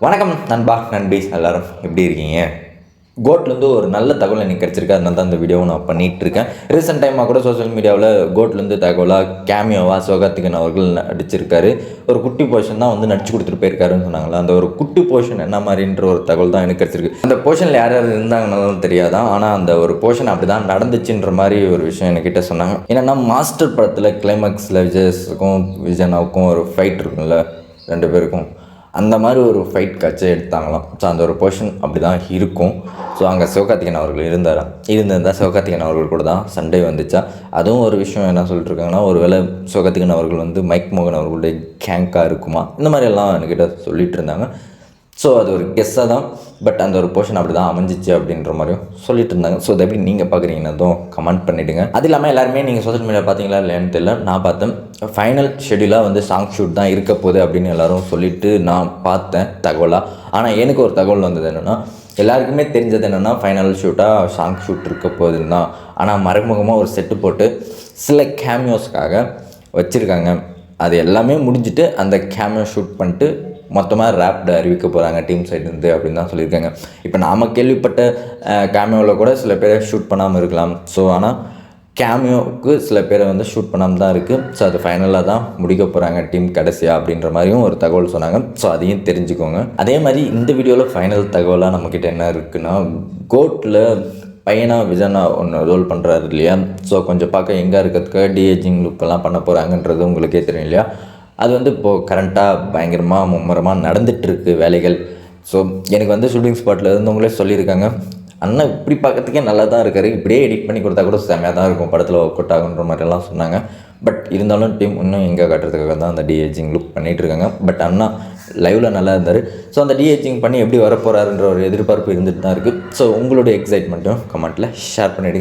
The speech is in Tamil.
வணக்கம் நண்பா நண்பீஸ் எல்லாரும் எப்படி இருக்கீங்க? கோட்லேருந்து ஒரு நல்ல தகவல் எனக்கு கிடச்சிருக்கு. அதனால தான் இந்த வீடியோவை நான் பண்ணிகிட்ருக்கேன். ரீசெண்ட் டைமாக கூட சோஷியல் மீடியாவில் கோட்லேருந்து தகவலாக கேமியோவாக சிவகார்த்திகேயன் அவர்கள் நடிச்சிருக்காரு. ஒரு குட்டி போர்ஷன் தான் வந்து நடிச்சு கொடுத்துட்டு போயிருக்காருன்னு சொன்னாங்களா, அந்த ஒரு குட்டி போர்ஷன் என்ன மாதிரின்ற ஒரு தகவல் தான் எனக்கு கிடச்சிருக்கு. அந்த போர்ஷனில் யார் யார் இருந்தாங்கன்னு தெரியாதான், ஆனால் அந்த ஒரு போர்ஷன் அப்படி தான் நடந்துச்சுன்ற மாதிரி ஒரு விஷயம் என்கிட்ட சொன்னாங்க. ஏன்னா மாஸ்டர் படத்தில் கிளைமேக்ஸில் விஜயனாவுக்கும் ஒரு ஃபைட் இருக்கும்ல, 2 பேருக்கும் அந்த மாதிரி ஒரு ஃபைட் காட்சி எடுத்தாங்களாம். ஸோ அந்த ஒரு போர்ஷன் அப்படி தான் இருக்கும். ஸோ அங்கே சிவகார்த்திகேயன் அவர்கள் இருந்திருந்தால் சிவகார்த்திகேயன் அவர்கள் கூட தான் சண்டை வந்துச்சா. அதுவும் ஒரு விஷயம் என்ன சொல்லிட்டுருக்காங்கன்னா, ஒரு வேளை சிவகார்த்திகேயன் அவர்கள் வந்து மைக் மோகன் அவர்களுடைய கேங்காக இருக்குமா, இந்த மாதிரியெல்லாம் என்கிட்ட சொல்லிகிட்டு இருந்தாங்க. ஸோ அது ஒரு கெஸ்ஸாக தான், பட் அந்த ஒரு போர்ஷன் அப்படி தான் அமைஞ்சிச்சு அப்படின்ற மாதிரியும் சொல்லிட்டு இருந்தாங்க. ஸோ அதை எப்படி நீங்கள் பார்க்குறீங்கன்னதும் கமெண்ட் பண்ணிவிடுங்க. அது இல்லாமல் எல்லாருமே நீங்கள் சோஷியல் மீடியா பார்த்தீங்களா இல்லையான்னு தெரியல, நான் பார்த்தேன். ஃபைனல் ஷெடியூலாக வந்து சாங் ஷூட் தான் இருக்க போகுது அப்படின்னு எல்லோரும் சொல்லிவிட்டு நான் பார்த்தேன் தகவலாக. ஆனால் எனக்கு ஒரு தகவல் வந்தது என்னென்னா, எல்லாருக்குமே தெரிஞ்சது என்னென்னா ஃபைனல் ஷூட்டாக சாங் ஷூட் இருக்க போகுதுன்னு தான். ஆனால் மறைமுகமாக ஒரு செட்டு போட்டு சில கேமியோஸ்க்காக வச்சுருக்காங்க. அது எல்லாமே முடிஞ்சுட்டு அந்த கேமியோ ஷூட் பண்ணிட்டு மொத்தமாக ரேப்டு அறிவிக்க போகிறாங்க டீம் சைட்லேருந்து அப்படின்னு தான் சொல்லியிருக்காங்க. இப்போ நாம் கேள்விப்பட்ட கேமியோவில் கூட சில பேரை ஷூட் பண்ணாமல் இருக்கலாம். ஸோ ஆனால் கேமியோவுக்கு சில பேரை வந்து ஷூட் பண்ணாமல் தான் இருக்குது. ஸோ அது ஃபைனலாக தான் முடிக்க போகிறாங்க டீம் கடைசியாக அப்படின்ற மாதிரியும் ஒரு தகவல் சொன்னாங்க. ஸோ அதையும் தெரிஞ்சுக்கோங்க. அதே மாதிரி இந்த வீடியோவில் ஃபைனல் தகவலாக நம்மக்கிட்ட என்ன இருக்குன்னா, கோட்டில் பையனாக விஜயனா ஒன்று ரோல் பண்ணுறாரு இல்லையா. ஸோ கொஞ்சம் பார்க்க எங்கே இருக்கிறதுக்கு டிஏஜிங் லுக்கெல்லாம் பண்ண போகிறாங்கன்றது உங்களுக்கே தெரியும் இல்லையா. அது வந்து இப்போது கரண்ட்டாக பயங்கரமாக மும்முரமாக நடந்துகிட்ருக்கு வேலைகள். ஸோ எனக்கு வந்து ஷூட்டிங் ஸ்பாட்டில் இருந்தவங்களே சொல்லியிருக்காங்க, அண்ணன் இப்படி பார்க்கறதுக்கே நல்லா தான் இருக்கார், இப்படியே எடிட் பண்ணி கொடுத்தா கூட செம்மையாக தான் இருக்கும், படத்தில் ஒர்க் அவுட் ஆகுன்ற மாதிரிலாம் சொன்னாங்க. பட் இருந்தாலும் டீம் இன்னும் எங்கே காட்டுறதுக்காக தான் அந்த டிஏஜிங் லுக் பண்ணிகிட்ருக்காங்க. பட் அண்ணா லைவில் நல்லா இருந்தார். ஸோ அந்த டிஏஜிங் பண்ணி எப்படி வரப்போகிறாருன்ற ஒரு எதிர்பார்ப்பு இருந்துட்டு தான் இருக்குது. ஸோ உங்களுடைய எக்ஸைட்மெண்ட்டும் கமெண்ட்டில் ஷேர் பண்ணிவிடுங்க.